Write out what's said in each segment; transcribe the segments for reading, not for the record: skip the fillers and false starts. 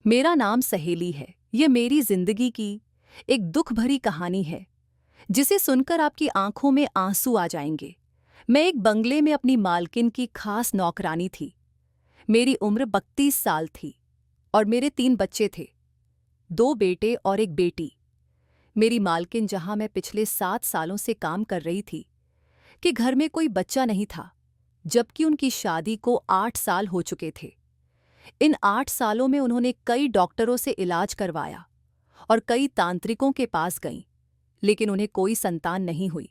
मेरा नाम सहेली है। ये मेरी जिंदगी की एक दुख भरी कहानी है जिसे सुनकर आपकी आंखों में आंसू आ जाएंगे। मैं एक बंगले में अपनी मालकिन की खास नौकरानी थी। मेरी उम्र 32 साल थी और मेरे 3 बच्चे थे, 2 बेटे और एक बेटी। मेरी मालकिन, जहां मैं पिछले 7 सालों से काम कर रही थी, कि घर में कोई बच्चा नहीं था, जबकि उनकी शादी को 8 साल हो चुके थे। इन 8 सालों में उन्होंने कई डॉक्टरों से इलाज करवाया और कई तांत्रिकों के पास गईं, लेकिन उन्हें कोई संतान नहीं हुई।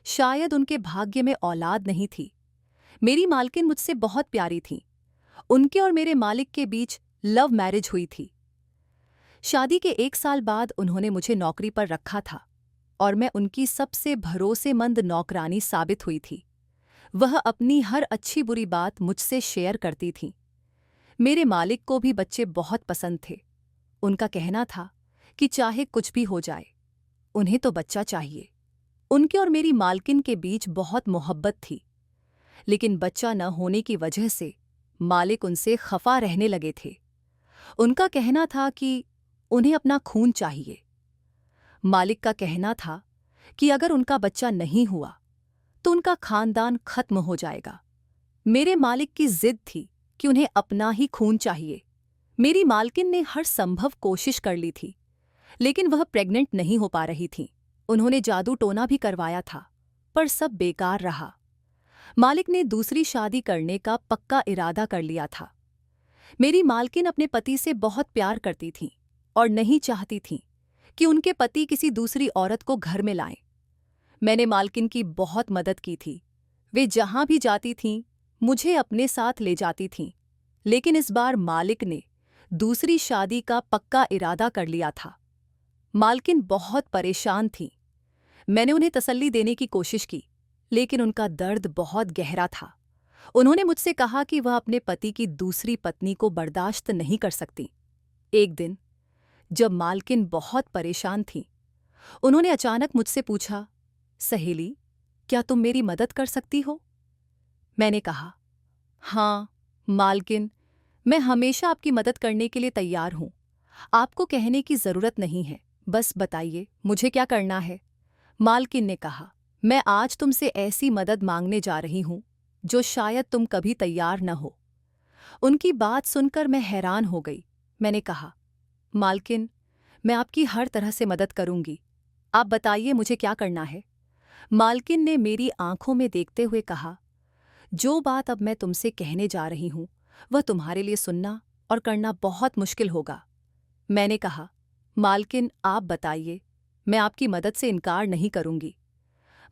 शायद उनके भाग्य में औलाद नहीं थी। मेरी मालकिन मुझसे बहुत प्यारी थीं। उनके और मेरे मालिक के बीच लव मैरिज हुई थी। शादी के 1 साल बाद उन्होंने मुझे नौकरी पर रखा था और मैं उनकी सबसे भरोसेमंद नौकरानी साबित हुई थी। वह अपनी हर अच्छी बुरी बात मुझसे शेयर करती थीं। मेरे मालिक को भी बच्चे बहुत पसंद थे। उनका कहना था कि चाहे कुछ भी हो जाए, उन्हें तो बच्चा चाहिए। उनके और मेरी मालकिन के बीच बहुत मोहब्बत थी, लेकिन बच्चा न होने की वजह से मालिक उनसे खफा रहने लगे थे। उनका कहना था कि उन्हें अपना खून चाहिए। मालिक का कहना था कि अगर उनका बच्चा नहीं हुआ तो उनका खानदान खत्म हो जाएगा। मेरे मालिक की जिद थी कि उन्हें अपना ही खून चाहिए। मेरी मालकिन ने हर संभव कोशिश कर ली थी, लेकिन वह प्रेग्नेंट नहीं हो पा रही थी। उन्होंने जादू टोना भी करवाया था, पर सब बेकार रहा। मालिक ने दूसरी शादी करने का पक्का इरादा कर लिया था। मेरी मालकिन अपने पति से बहुत प्यार करती थीं और नहीं चाहती थीं कि उनके पति किसी दूसरी औरत को घर में लाएं। मैंने मालकिन की बहुत मदद की थी। वे जहां भी जाती थीं, मुझे अपने साथ ले जाती थीं। लेकिन इस बार मालिक ने दूसरी शादी का पक्का इरादा कर लिया था। मालकिन बहुत परेशान थी। मैंने उन्हें तसल्ली देने की कोशिश की, लेकिन उनका दर्द बहुत गहरा था। उन्होंने मुझसे कहा कि वह अपने पति की दूसरी पत्नी को बर्दाश्त नहीं कर सकती। एक दिन जब मालकिन बहुत परेशान थी, उन्होंने अचानक मुझसे पूछा, सहेली, क्या तुम मेरी मदद कर सकती हो? मैंने कहा, हाँ मालकिन, मैं हमेशा आपकी मदद करने के लिए तैयार हूं। आपको कहने की जरूरत नहीं है, बस बताइए मुझे क्या करना है। मालकिन ने कहा, मैं आज तुमसे ऐसी मदद मांगने जा रही हूं जो शायद तुम कभी तैयार न हो। उनकी बात सुनकर मैं हैरान हो गई। मैंने कहा, मालकिन, मैं आपकी हर तरह से मदद करूंगी। आप बताइए मुझे क्या करना है। मालकिन ने मेरी आंखों में देखते हुए कहा, जो बात अब मैं तुमसे कहने जा रही हूं वह तुम्हारे लिए सुनना और करना बहुत मुश्किल होगा। मैंने कहा, मालकिन आप बताइए, मैं आपकी मदद से इनकार नहीं करूंगी।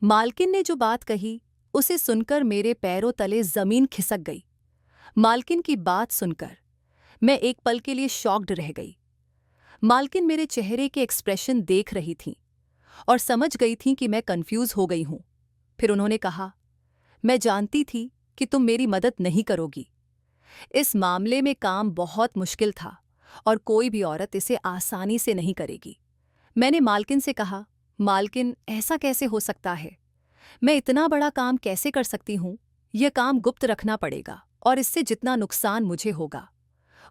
मालकिन ने जो बात कही उसे सुनकर मेरे पैरों तले जमीन खिसक गई। मालकिन की बात सुनकर मैं एक पल के लिए शॉक्ड रह गई। मालकिन मेरे चेहरे के एक्सप्रेशन देख रही थीं और समझ गई थीं कि मैं कंफ्यूज हो गई हूं। फिर उन्होंने कहा, मैं जानती थी कि तुम मेरी मदद नहीं करोगी। इस मामले में काम बहुत मुश्किल था और कोई भी औरत इसे आसानी से नहीं करेगी। मैंने मालकिन से कहा, मालकिन, ऐसा कैसे हो सकता है? मैं इतना बड़ा काम कैसे कर सकती हूँ? यह काम गुप्त रखना पड़ेगा और इससे जितना नुकसान मुझे होगा,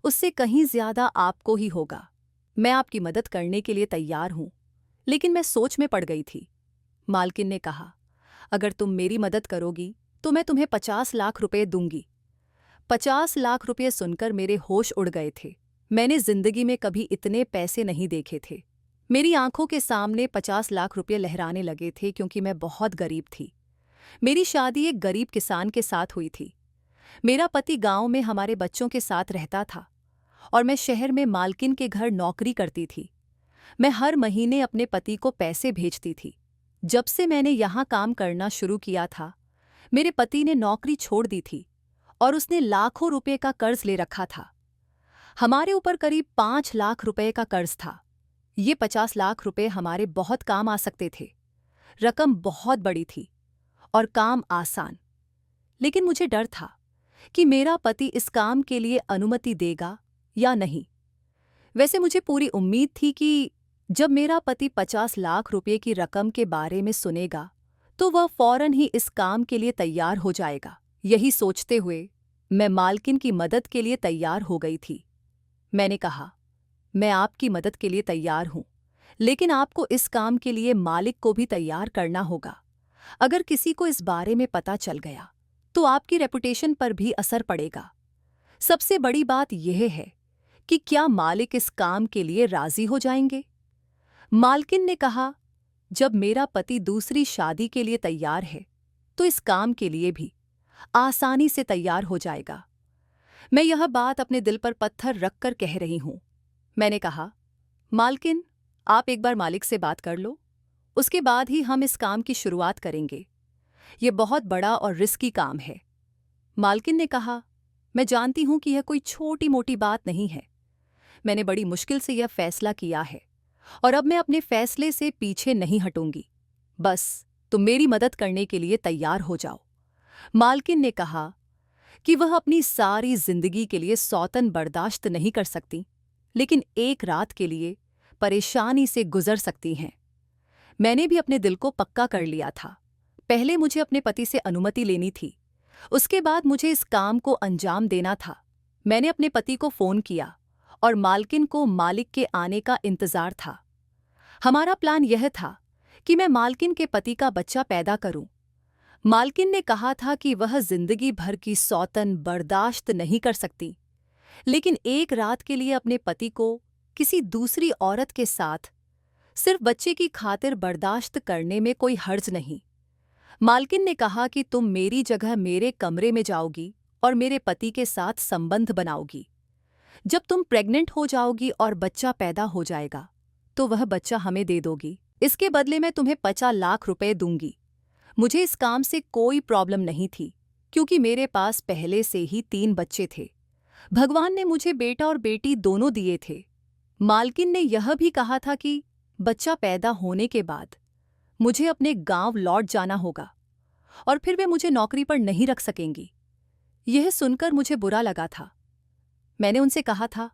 उससे कहीं ज्यादा आपको ही होगा। मैं आपकी मदद करने के लिए तैयार हूँ। लेकिन मैं सोच में पड़ गई थी। मालकिन ने कहा, अगर तुम मेरी मदद करोगी तो मैं तुम्हें 50 लाख रुपए दूंगी। 50 लाख रुपये सुनकर मेरे होश उड़ गए थे। मैंने जिंदगी में कभी इतने पैसे नहीं देखे थे। मेरी आंखों के सामने 50 लाख रुपये लहराने लगे थे, क्योंकि मैं बहुत गरीब थी। मेरी शादी एक गरीब किसान के साथ हुई थी। मेरा पति गांव में हमारे बच्चों के साथ रहता था और मैं शहर में मालकिन के घर नौकरी करती थी। मैं हर महीने अपने पति को पैसे भेजती थी। जब से मैंने यहाँ काम करना शुरू किया था, मेरे पति ने नौकरी छोड़ दी थी और उसने लाखों रुपए का कर्ज ले रखा था। हमारे ऊपर करीब 5 लाख रुपए का कर्ज था। ये 50 लाख रुपए हमारे बहुत काम आ सकते थे। रकम बहुत बड़ी थी और काम आसान। लेकिन मुझे डर था कि मेरा पति इस काम के लिए अनुमति देगा या नहीं। वैसे मुझे पूरी उम्मीद थी कि जब मेरा पति 50 लाख रुपए की रकम के बारे में सुनेगा तो वह फौरन ही इस काम के लिए तैयार हो जाएगा। यही सोचते हुए मैं मालकिन की मदद के लिए तैयार हो गई थी। मैंने कहा, मैं आपकी मदद के लिए तैयार हूं, लेकिन आपको इस काम के लिए मालिक को भी तैयार करना होगा। अगर किसी को इस बारे में पता चल गया तो आपकी रेपुटेशन पर भी असर पड़ेगा। सबसे बड़ी बात यह है कि क्या मालिक इस काम के लिए राजी हो जाएंगे? मालकिन ने कहा, जब मेरा पति दूसरी शादी के लिए तैयार है तो इस काम के लिए भी आसानी से तैयार हो जाएगा। मैं यह बात अपने दिल पर पत्थर रखकर कह रही हूं। मैंने कहा, मालकिन, आप एक बार मालिक से बात कर लो, उसके बाद ही हम इस काम की शुरुआत करेंगे। यह बहुत बड़ा और रिस्की काम है। मालकिन ने कहा, मैं जानती हूं कि यह कोई छोटी मोटी बात नहीं है। मैंने बड़ी मुश्किल से यह फैसला किया है और अब मैं अपने फैसले से पीछे नहीं हटूंगी। बस तुम मेरी मदद करने के लिए तैयार हो जाओ। मालकिन ने कहा कि वह अपनी सारी जिंदगी के लिए सौतन बर्दाश्त नहीं कर सकती, लेकिन एक रात के लिए परेशानी से गुजर सकती हैं। मैंने भी अपने दिल को पक्का कर लिया था। पहले मुझे अपने पति से अनुमति लेनी थी, उसके बाद मुझे इस काम को अंजाम देना था। मैंने अपने पति को फोन किया और मालकिन को मालिक के आने का इंतजार था। हमारा प्लान यह था कि मैं मालकिन के पति का बच्चा पैदा करूं। मालकिन ने कहा था कि वह जिंदगी भर की सौतन बर्दाश्त नहीं कर सकती, लेकिन एक रात के लिए अपने पति को किसी दूसरी औरत के साथ सिर्फ बच्चे की खातिर बर्दाश्त करने में कोई हर्ज नहीं। मालकिन ने कहा कि तुम मेरी जगह मेरे कमरे में जाओगी और मेरे पति के साथ संबंध बनाओगी। जब तुम प्रेग्नेंट हो जाओगी और बच्चा पैदा हो जाएगा तो वह बच्चा हमें दे दोगी। इसके बदले मैं तुम्हें 50 लाख रुपए दूंगी। मुझे इस काम से कोई प्रॉब्लम नहीं थी, क्योंकि मेरे पास पहले से ही 3 बच्चे थे। भगवान ने मुझे बेटा और बेटी दोनों दिए थे। मालकिन ने यह भी कहा था कि बच्चा पैदा होने के बाद मुझे अपने गांव लौट जाना होगा और फिर वे मुझे नौकरी पर नहीं रख सकेंगी। यह सुनकर मुझे बुरा लगा था। मैंने उनसे कहा था,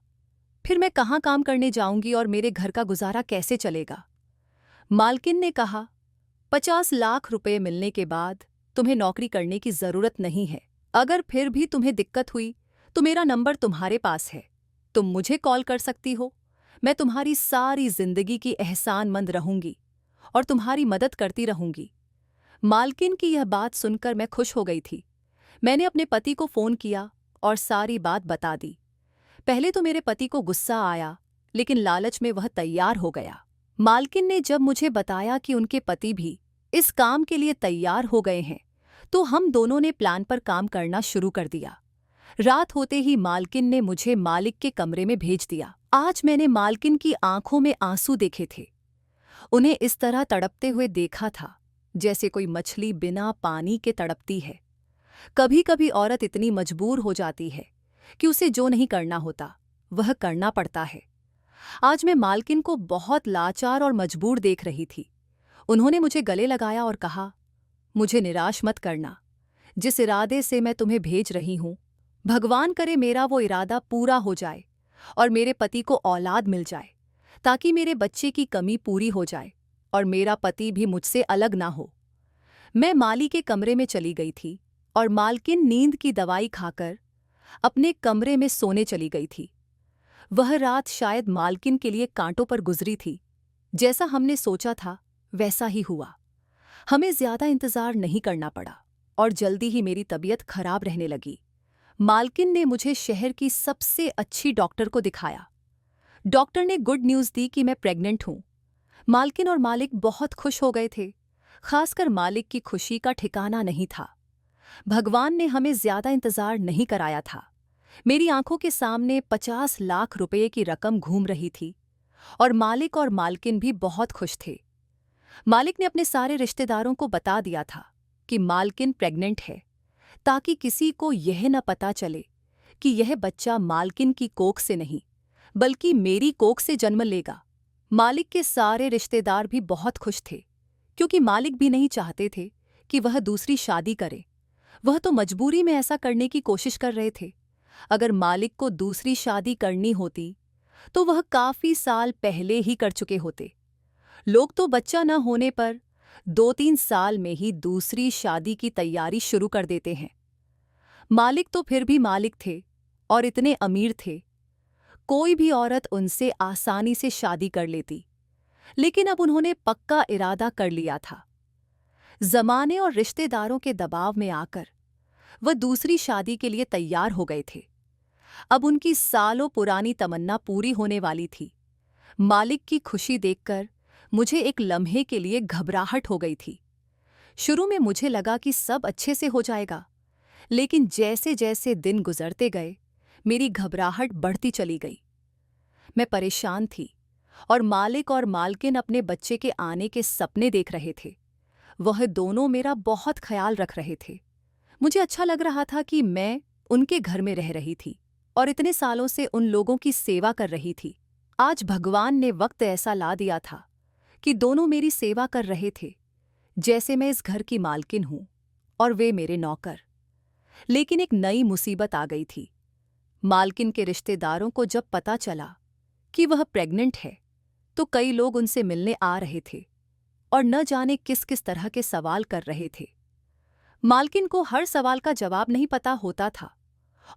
फिर मैं कहाँ काम करने जाऊंगी और मेरे घर का गुजारा कैसे चलेगा? मालकिन ने कहा, 50 लाख रुपए मिलने के बाद तुम्हें नौकरी करने की जरूरत नहीं है। अगर फिर भी तुम्हें दिक्कत हुई तो मेरा नंबर तुम्हारे पास है, तुम मुझे कॉल कर सकती हो। मैं तुम्हारी सारी जिंदगी की एहसानमंद रहूंगी और तुम्हारी मदद करती रहूंगी। मालकिन की यह बात सुनकर मैं खुश हो गई थी। मैंने अपने पति को फोन किया और सारी बात बता दी। पहले तो मेरे पति को गुस्सा आया, लेकिन लालच में वह तैयार हो गया। मालकिन ने जब मुझे बताया कि उनके पति भी इस काम के लिए तैयार हो गए हैं, तो हम दोनों ने प्लान पर काम करना शुरू कर दिया। रात होते ही मालकिन ने मुझे मालिक के कमरे में भेज दिया। आज मैंने मालकिन की आंखों में आंसू देखे थे। उन्हें इस तरह तड़पते हुए देखा था जैसे कोई मछली बिना पानी के तड़पती है। कभी कभी औरत इतनी मजबूर हो जाती है कि उसे जो नहीं करना होता वह करना पड़ता है। आज मैं मालकिन को बहुत लाचार और मजबूर देख रही थी। उन्होंने मुझे गले लगाया और कहा, मुझे निराश मत करना। जिस इरादे से मैं तुम्हें भेज रही हूं, भगवान करे मेरा वो इरादा पूरा हो जाए और मेरे पति को औलाद मिल जाए, ताकि मेरे बच्चे की कमी पूरी हो जाए और मेरा पति भी मुझसे अलग ना हो। मैं माली के कमरे में चली गई थी और मालकिन नींद की दवाई खाकर अपने कमरे में सोने चली गई थी। वह रात शायद मालकिन के लिए कांटों पर गुजरी थी। जैसा हमने सोचा था वैसा ही हुआ। हमें ज्यादा इंतजार नहीं करना पड़ा और जल्दी ही मेरी तबीयत खराब रहने लगी। मालकिन ने मुझे शहर की सबसे अच्छी डॉक्टर को दिखाया। डॉक्टर ने गुड न्यूज़ दी कि मैं प्रेग्नेंट हूं। मालकिन और मालिक बहुत खुश हो गए थे। खासकर मालिक की खुशी का ठिकाना नहीं था। भगवान ने हमें ज्यादा इंतजार नहीं कराया था। मेरी आंखों के सामने 50 लाख रुपए की रकम घूम रही थी और मालिक और मालकिन भी बहुत खुश थे। मालिक ने अपने सारे रिश्तेदारों को बता दिया था कि मालकिन प्रेग्नेंट है, ताकि किसी को यह न पता चले कि यह बच्चा मालकिन की कोख से नहीं बल्कि मेरी कोख से जन्म लेगा। मालिक के सारे रिश्तेदार भी बहुत खुश थे, क्योंकि मालिक भी नहीं चाहते थे कि वह दूसरी शादी करे। वह तो मजबूरी में ऐसा करने की कोशिश कर रहे थे। अगर मालिक को दूसरी शादी करनी होती तो वह काफी साल पहले ही कर चुके होते। लोग तो बच्चा न होने पर 2-3 साल में ही दूसरी शादी की तैयारी शुरू कर देते हैं। मालिक तो फिर भी मालिक थे और इतने अमीर थे। कोई भी औरत उनसे आसानी से शादी कर लेती, लेकिन अब उन्होंने पक्का इरादा कर लिया था। जमाने और रिश्तेदारों के दबाव में आकर वह दूसरी शादी के लिए तैयार हो गए थे। अब उनकी सालों पुरानी तमन्ना पूरी होने वाली थी। मालिक की खुशी देखकर मुझे एक लम्हे के लिए घबराहट हो गई थी। शुरू में मुझे लगा कि सब अच्छे से हो जाएगा, लेकिन जैसे जैसे दिन गुजरते गए मेरी घबराहट बढ़ती चली गई। मैं परेशान थी और मालिक और मालकिन अपने बच्चे के आने के सपने देख रहे थे। वह दोनों मेरा बहुत ख्याल रख रहे थे। मुझे अच्छा लग रहा था कि मैं उनके घर में रह रही थी और इतने सालों से उन लोगों की सेवा कर रही थी। आज भगवान ने वक्त ऐसा ला दिया था कि दोनों मेरी सेवा कर रहे थे, जैसे मैं इस घर की मालकिन हूं और वे मेरे नौकर। लेकिन एक नई मुसीबत आ गई थी। मालकिन के रिश्तेदारों को जब पता चला कि वह प्रेग्नेंट है, तो कई लोग उनसे मिलने आ रहे थे और न जाने किस किस तरह के सवाल कर रहे थे। मालकिन को हर सवाल का जवाब नहीं पता होता था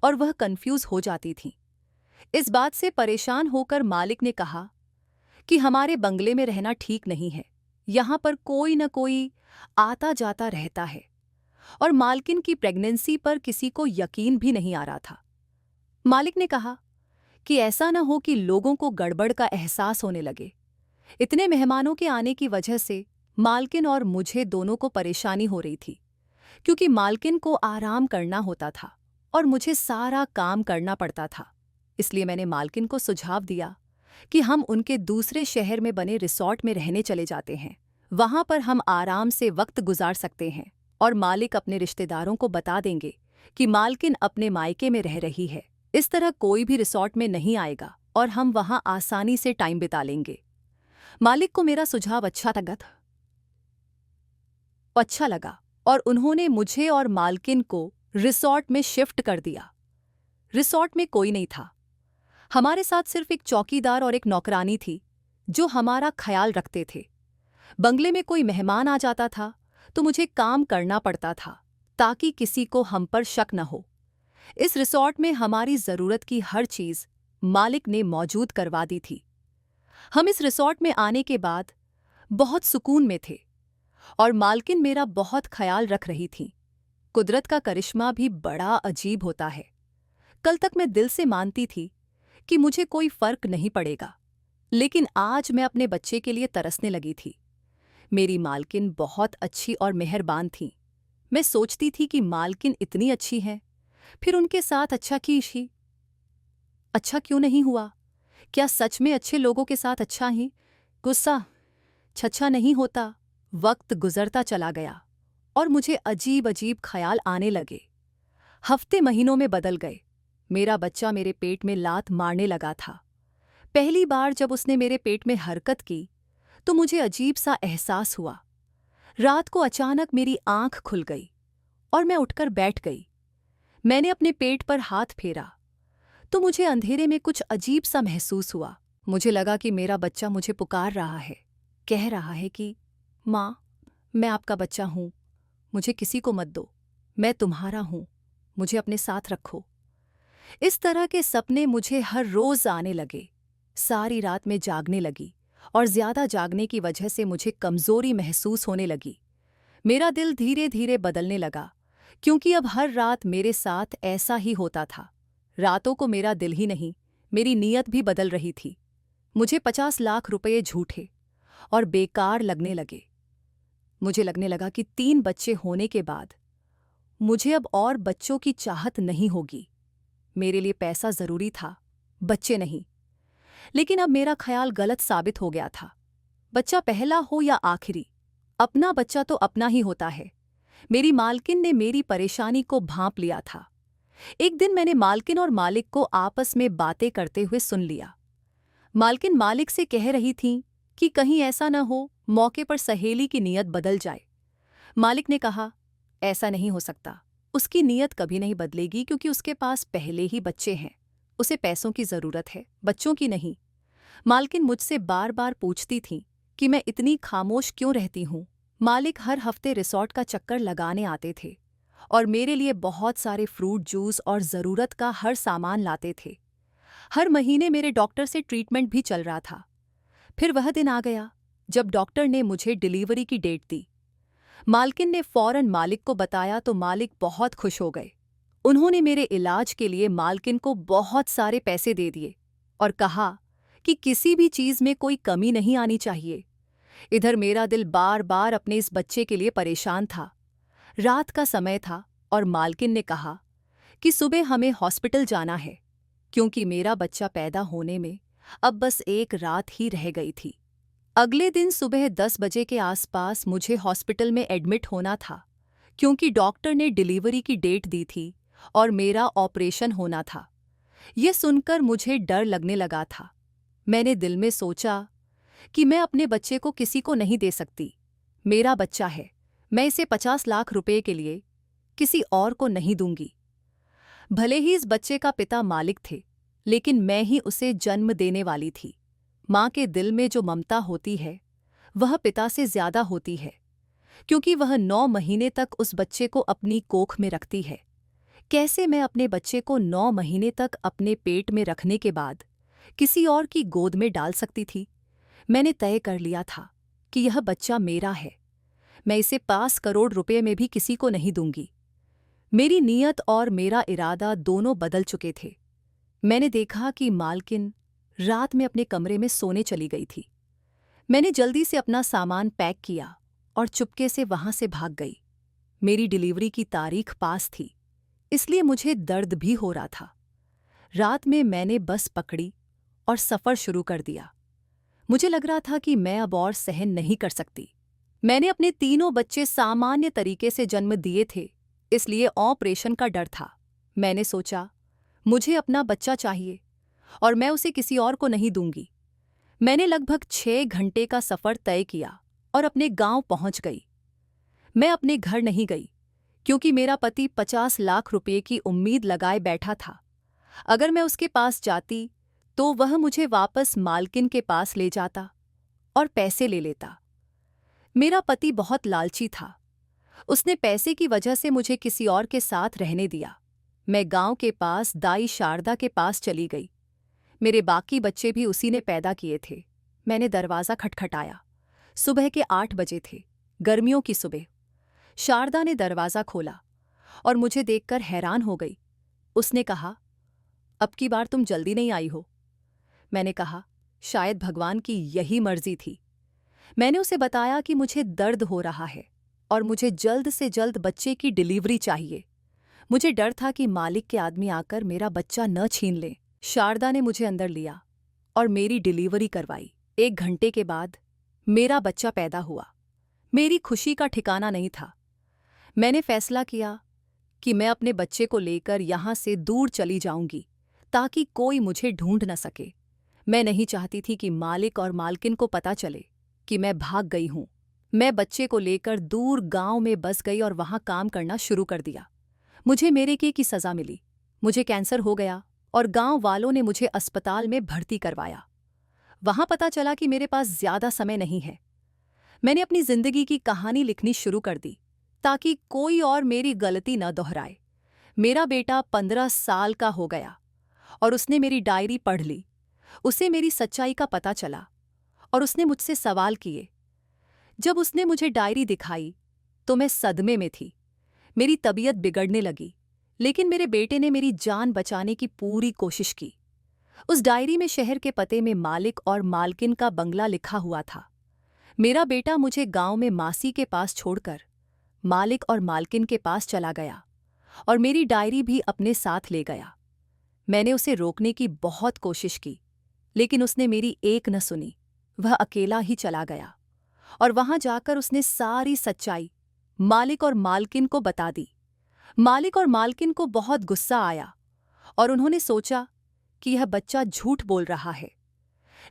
और वह कंफ्यूज हो जाती थी। इस बात से परेशान होकर मालिक ने कहा कि हमारे बंगले में रहना ठीक नहीं है। यहाँ पर कोई न कोई आता जाता रहता है और मालकिन की प्रेगनेंसी पर किसी को यकीन भी नहीं आ रहा था। मालिक ने कहा कि ऐसा न हो कि लोगों को गड़बड़ का एहसास होने लगे। इतने मेहमानों के आने की वजह से मालकिन और मुझे दोनों को परेशानी हो रही थी, क्योंकि मालकिन को आराम करना होता था और मुझे सारा काम करना पड़ता था। इसलिए मैंने मालकिन को सुझाव दिया कि हम उनके दूसरे शहर में बने रिसॉर्ट में रहने चले जाते हैं। वहां पर हम आराम से वक्त गुजार सकते हैं और मालिक अपने रिश्तेदारों को बता देंगे कि मालकिन अपने मायके में रह रही है। इस तरह कोई भी रिसॉर्ट में नहीं आएगा और हम वहां आसानी से टाइम बिता लेंगे। मालिक को मेरा सुझाव अच्छा लगा और उन्होंने मुझे और मालकिन को रिसॉर्ट में शिफ्ट कर दिया। रिसॉर्ट में कोई नहीं था। हमारे साथ सिर्फ एक चौकीदार और एक नौकरानी थी जो हमारा ख्याल रखते थे। बंगले में कोई मेहमान आ जाता था तो मुझे काम करना पड़ता था ताकि किसी को हम पर शक न हो। इस रिसॉर्ट में हमारी ज़रूरत की हर चीज़ मालिक ने मौजूद करवा दी थी। हम इस रिसॉर्ट में आने के बाद बहुत सुकून में थे और मालकिन मेरा बहुत ख्याल रख रही थी। कुदरत का करिश्मा भी बड़ा अजीब होता है। कल तक मैं दिल से मानती थी कि मुझे कोई फर्क नहीं पड़ेगा, लेकिन आज मैं अपने बच्चे के लिए तरसने लगी थी। मेरी मालकिन बहुत अच्छी और मेहरबान थी। मैं सोचती थी कि मालकिन इतनी अच्छी है, फिर उनके साथ अच्छा क्यों नहीं हुआ? क्या सच में अच्छे लोगों के साथ अच्छा ही गुस्सा छच्छा नहीं होता? वक्त गुजरता चला गया और मुझे अजीब अजीब ख्याल आने लगे। हफ्ते महीनों में बदल गए। मेरा बच्चा मेरे पेट में लात मारने लगा था। पहली बार जब उसने मेरे पेट में हरकत की तो मुझे अजीब सा एहसास हुआ। रात को अचानक मेरी आंख खुल गई और मैं उठकर बैठ गई। मैंने अपने पेट पर हाथ फेरा तो मुझे अंधेरे में कुछ अजीब सा महसूस हुआ। मुझे लगा कि मेरा बच्चा मुझे पुकार रहा है, कह रहा है कि माँ, मैं आपका बच्चा हूँ, मुझे किसी को मत दो, मैं तुम्हारा हूँ, मुझे अपने साथ रखो। इस तरह के सपने मुझे हर रोज आने लगे। सारी रात में जागने लगी और ज्यादा जागने की वजह से मुझे कमजोरी महसूस होने लगी। मेरा दिल धीरे धीरे बदलने लगा, क्योंकि अब हर रात मेरे साथ ऐसा ही होता था। रातों को मेरा दिल ही नहीं, मेरी नीयत भी बदल रही थी। मुझे 50 लाख रुपये झूठे और बेकार लगने लगे। मुझे लगने लगा कि 3 बच्चे होने के बाद मुझे अब और बच्चों की चाहत नहीं होगी। मेरे लिए पैसा जरूरी था, बच्चे नहीं। लेकिन अब मेरा ख्याल गलत साबित हो गया था। बच्चा पहला हो या आखिरी, अपना बच्चा तो अपना ही होता है। मेरी मालकिन ने मेरी परेशानी को भांप लिया था। एक दिन मैंने मालकिन और मालिक को आपस में बातें करते हुए सुन लिया। मालकिन मालिक से कह रही थी कि कहीं ऐसा न हो मौके पर सहेली की नीयत बदल जाए। मालिक ने कहा, ऐसा नहीं हो सकता, उसकी नीयत कभी नहीं बदलेगी, क्योंकि उसके पास पहले ही बच्चे हैं। उसे पैसों की जरूरत है, बच्चों की नहीं। मालकिन मुझसे बार बार पूछती थी कि मैं इतनी खामोश क्यों रहती हूँ। मालिक हर हफ्ते रिसॉर्ट का चक्कर लगाने आते थे और मेरे लिए बहुत सारे फ्रूट जूस और ज़रूरत का हर सामान लाते थे। हर महीने मेरे डॉक्टर से ट्रीटमेंट भी चल रहा था। फिर वह दिन आ गया जब डॉक्टर ने मुझे डिलीवरी की डेट दी। मालकिन ने फौरन मालिक को बताया तो मालिक बहुत खुश हो गए। उन्होंने मेरे इलाज के लिए मालकिन को बहुत सारे पैसे दे दिए और कहा कि किसी भी चीज में कोई कमी नहीं आनी चाहिए। इधर मेरा दिल बार बार अपने इस बच्चे के लिए परेशान था। रात का समय था और मालकिन ने कहा कि सुबह हमें हॉस्पिटल जाना है, क्योंकि मेरा बच्चा पैदा होने में अब बस एक रात ही रह गई थी। अगले दिन सुबह 10 बजे के आसपास मुझे हॉस्पिटल में एडमिट होना था, क्योंकि डॉक्टर ने डिलीवरी की डेट दी थी और मेरा ऑपरेशन होना था। यह सुनकर मुझे डर लगने लगा था। मैंने दिल में सोचा कि मैं अपने बच्चे को किसी को नहीं दे सकती। मेरा बच्चा है, मैं इसे 50 लाख रुपए के लिए किसी और को नहीं दूंगी। भले ही इस बच्चे का पिता मालिक थे, लेकिन मैं ही उसे जन्म देने वाली थी। माँ के दिल में जो ममता होती है वह पिता से ज्यादा होती है, क्योंकि वह 9 महीने तक उस बच्चे को अपनी कोख में रखती है। कैसे मैं अपने बच्चे को 9 महीने तक अपने पेट में रखने के बाद किसी और की गोद में डाल सकती थी? मैंने तय कर लिया था कि यह बच्चा मेरा है। मैं इसे 5 करोड़ रुपए में भी किसी को नहीं दूंगी। मेरी नीयत और मेरा इरादा दोनों बदल चुके थे। मैंने देखा कि मालकिन रात में अपने कमरे में सोने चली गई थी। मैंने जल्दी से अपना सामान पैक किया और चुपके से वहां से भाग गई। मेरी डिलीवरी की तारीख पास थी, इसलिए मुझे दर्द भी हो रहा था। रात में मैंने बस पकड़ी और सफ़र शुरू कर दिया। मुझे लग रहा था कि मैं अब और सहन नहीं कर सकती। मैंने अपने तीनों बच्चे सामान्य तरीके से जन्म दिए थे, इसलिए ऑपरेशन का डर था। मैंने सोचा, मुझे अपना बच्चा चाहिए और मैं उसे किसी और को नहीं दूंगी। मैंने लगभग 6 घंटे का सफ़र तय किया और अपने गांव पहुंच गई। मैं अपने घर नहीं गई, क्योंकि मेरा पति 50 लाख रुपए की उम्मीद लगाए बैठा था। अगर मैं उसके पास जाती तो वह मुझे वापस मालकिन के पास ले जाता और पैसे ले लेता। मेरा पति बहुत लालची था। उसने पैसे की वजह से मुझे किसी और के साथ रहने दिया। मैं गांव के पास दाई शारदा के पास चली गई। मेरे बाकी बच्चे भी उसी ने पैदा किए थे। मैंने दरवाज़ा खटखटाया। सुबह के 8 बजे थे, गर्मियों की सुबह। शारदा ने दरवाज़ा खोला और मुझे देखकर हैरान हो गई। उसने कहा, अब की बार तुम जल्दी नहीं आई हो। मैंने कहा, शायद भगवान की यही मर्जी थी। मैंने उसे बताया कि मुझे दर्द हो रहा है और मुझे जल्द से जल्द बच्चे की डिलीवरी चाहिए। मुझे डर था कि मालिक के आदमी आकर मेरा बच्चा न छीन लें। शारदा ने मुझे अंदर लिया और मेरी डिलीवरी करवाई। 1 घंटे के बाद मेरा बच्चा पैदा हुआ। मेरी खुशी का ठिकाना नहीं था। मैंने फैसला किया कि मैं अपने बच्चे को लेकर यहाँ से दूर चली जाऊंगी, ताकि कोई मुझे ढूंढ न सके। मैं नहीं चाहती थी कि मालिक और मालकिन को पता चले कि मैं भाग गई हूँ। मैं बच्चे को लेकर दूर गांव में बस गई और वहां काम करना शुरू कर दिया। मुझे मेरे किए की सज़ा मिली। मुझे कैंसर हो गया और गांव वालों ने मुझे अस्पताल में भर्ती करवाया। वहां पता चला कि मेरे पास ज्यादा समय नहीं है। मैंने अपनी जिंदगी की कहानी लिखनी शुरू कर दी, ताकि कोई और मेरी गलती न दोहराए। मेरा बेटा 15 साल का हो गया और उसने मेरी डायरी पढ़ ली। उसे मेरी सच्चाई का पता चला और उसने मुझसे सवाल किए। जब उसने मुझे डायरी दिखाई तो मैं सदमे में थी। मेरी तबीयत बिगड़ने लगी, लेकिन मेरे बेटे ने मेरी जान बचाने की पूरी कोशिश की। उस डायरी में शहर के पते में मालिक और मालकिन का बंगला लिखा हुआ था। मेरा बेटा मुझे गांव में मासी के पास छोड़कर मालिक और मालकिन के पास चला गया और मेरी डायरी भी अपने साथ ले गया। मैंने उसे रोकने की बहुत कोशिश की, लेकिन उसने मेरी एक न सुनी। वह अकेला ही चला गया और वहां जाकर उसने सारी सच्चाई मालिक और मालकिन को बता दी। मालिक और मालकिन को बहुत गुस्सा आया और उन्होंने सोचा कि यह बच्चा झूठ बोल रहा है।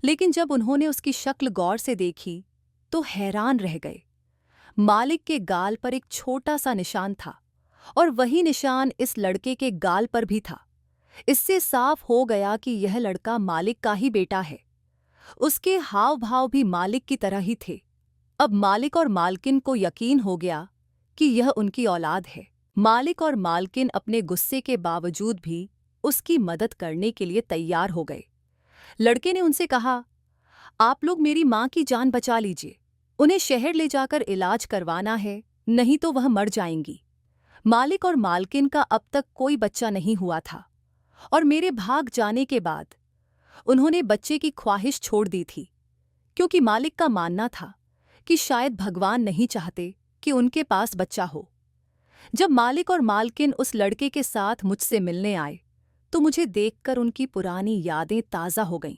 लेकिन जब उन्होंने उसकी शक्ल गौर से देखी तो हैरान रह गए। मालिक के गाल पर एक छोटा सा निशान था और वही निशान इस लड़के के गाल पर भी था। इससे साफ हो गया कि यह लड़का मालिक का ही बेटा है। उसके हाव भाव भी मालिक की तरह ही थे। अब मालिक और मालकिन को यकीन हो गया कि यह उनकी औलाद है। मालिक और मालकिन अपने गुस्से के बावजूद भी उसकी मदद करने के लिए तैयार हो गए। लड़के ने उनसे कहा, आप लोग मेरी माँ की जान बचा लीजिए, उन्हें शहर ले जाकर इलाज करवाना है, नहीं तो वह मर जाएंगी। मालिक और मालकिन का अब तक कोई बच्चा नहीं हुआ था और मेरे भाग जाने के बाद उन्होंने बच्चे की ख्वाहिश छोड़ दी थी, क्योंकि मालिक का मानना था कि शायद भगवान नहीं चाहते कि उनके पास बच्चा हो। जब मालिक और मालकिन उस लड़के के साथ मुझसे मिलने आए तो मुझे देखकर उनकी पुरानी यादें ताज़ा हो गईं।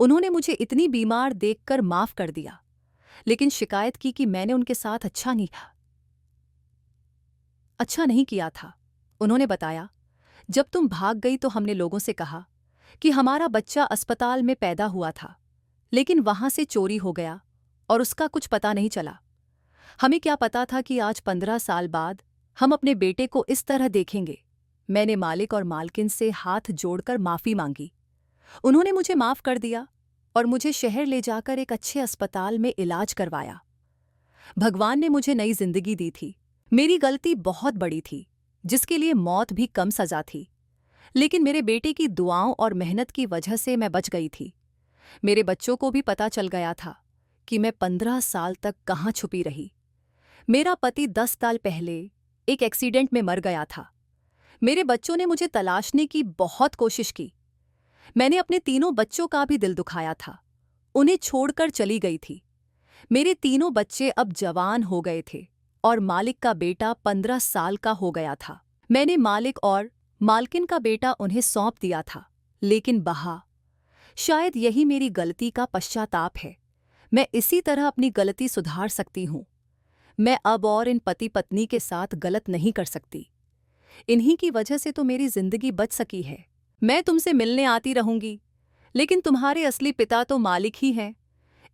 उन्होंने मुझे इतनी बीमार देखकर माफ कर दिया, लेकिन शिकायत की कि मैंने उनके साथ अच्छा नहीं किया था। उन्होंने बताया, जब तुम भाग गई तो हमने लोगों से कहा कि हमारा बच्चा अस्पताल में पैदा हुआ था, लेकिन वहां से चोरी हो गया और उसका कुछ पता नहीं चला। हमें क्या पता था कि आज 15 साल बाद हम अपने बेटे को इस तरह देखेंगे। मैंने मालिक और मालकिन से हाथ जोड़कर माफी मांगी। उन्होंने मुझे माफ कर दिया और मुझे शहर ले जाकर एक अच्छे अस्पताल में इलाज करवाया। भगवान ने मुझे नई जिंदगी दी थी। मेरी गलती बहुत बड़ी थी, जिसके लिए मौत भी कम सजा थी, लेकिन मेरे बेटे की दुआओं और मेहनत की वजह से मैं बच गई थी। मेरे बच्चों को भी पता चल गया था कि मैं 15 साल तक कहाँ छुपी रही। मेरा पति 10 साल पहले एक एक्सीडेंट में मर गया था। मेरे बच्चों ने मुझे तलाशने की बहुत कोशिश की। मैंने अपने तीनों बच्चों का भी दिल दुखाया था, उन्हें छोड़कर चली गई थी। मेरे तीनों बच्चे अब जवान हो गए थे और मालिक का बेटा 15 साल का हो गया था। मैंने मालिक और मालकिन का बेटा उन्हें सौंप दिया था, लेकिन बहा। शायद यही मेरी गलती का पश्चाताप है। मैं इसी तरह अपनी गलती सुधार सकती हूँ। मैं अब और इन पति पत्नी के साथ गलत नहीं कर सकती। इन्हीं की वजह से तो मेरी जिंदगी बच सकी है। मैं तुमसे मिलने आती रहूंगी, लेकिन तुम्हारे असली पिता तो मालिक ही हैं।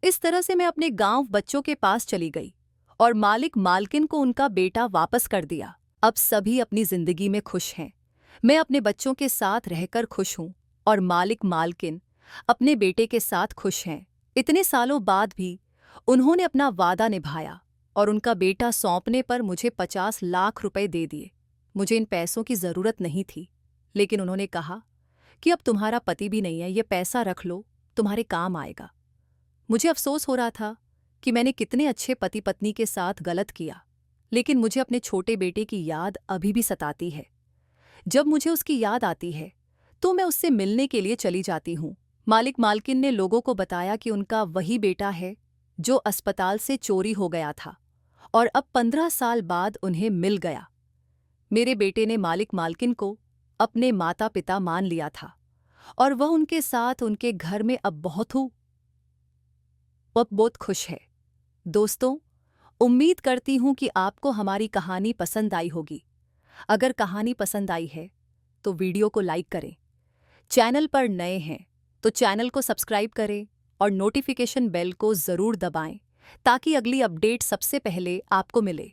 इस तरह से मैं अपने गांव बच्चों के पास चली गई और मालिक मालकिन को उनका बेटा वापस कर दिया। अब सभी अपनी जिंदगी में खुश हैं। मैं अपने बच्चों के साथ रहकर खुश हूं और मालिक मालकिन अपने बेटे के साथ खुश हैं। इतने सालों बाद भी उन्होंने अपना वादा निभाया और उनका बेटा सौंपने पर मुझे 50 लाख रुपए दे दिए। मुझे इन पैसों की जरूरत नहीं थी, लेकिन उन्होंने कहा कि अब तुम्हारा पति भी नहीं है, ये पैसा रख लो, तुम्हारे काम आएगा। मुझे अफसोस हो रहा था कि मैंने कितने अच्छे पति पत्नी के साथ गलत किया, लेकिन मुझे अपने छोटे बेटे की याद अभी भी सताती है। जब मुझे उसकी याद आती है तो मैं उससे मिलने के लिए चली जाती हूँ। मालिक मालकिन ने लोगों को बताया कि उनका वही बेटा है जो अस्पताल से चोरी हो गया था और अब 15 साल बाद उन्हें मिल गया। मेरे बेटे ने मालिक मालकिन को अपने माता पिता मान लिया था और वह उनके साथ उनके घर में अब बहुत खुश है। दोस्तों, उम्मीद करती हूँ कि आपको हमारी कहानी पसंद आई होगी। अगर कहानी पसंद आई है तो वीडियो को लाइक करें। चैनल पर नए हैं तो चैनल को सब्सक्राइब करें और नोटिफिकेशन बेल को ज़रूर दबाएं ताकि अगली अपडेट सबसे पहले आपको मिले।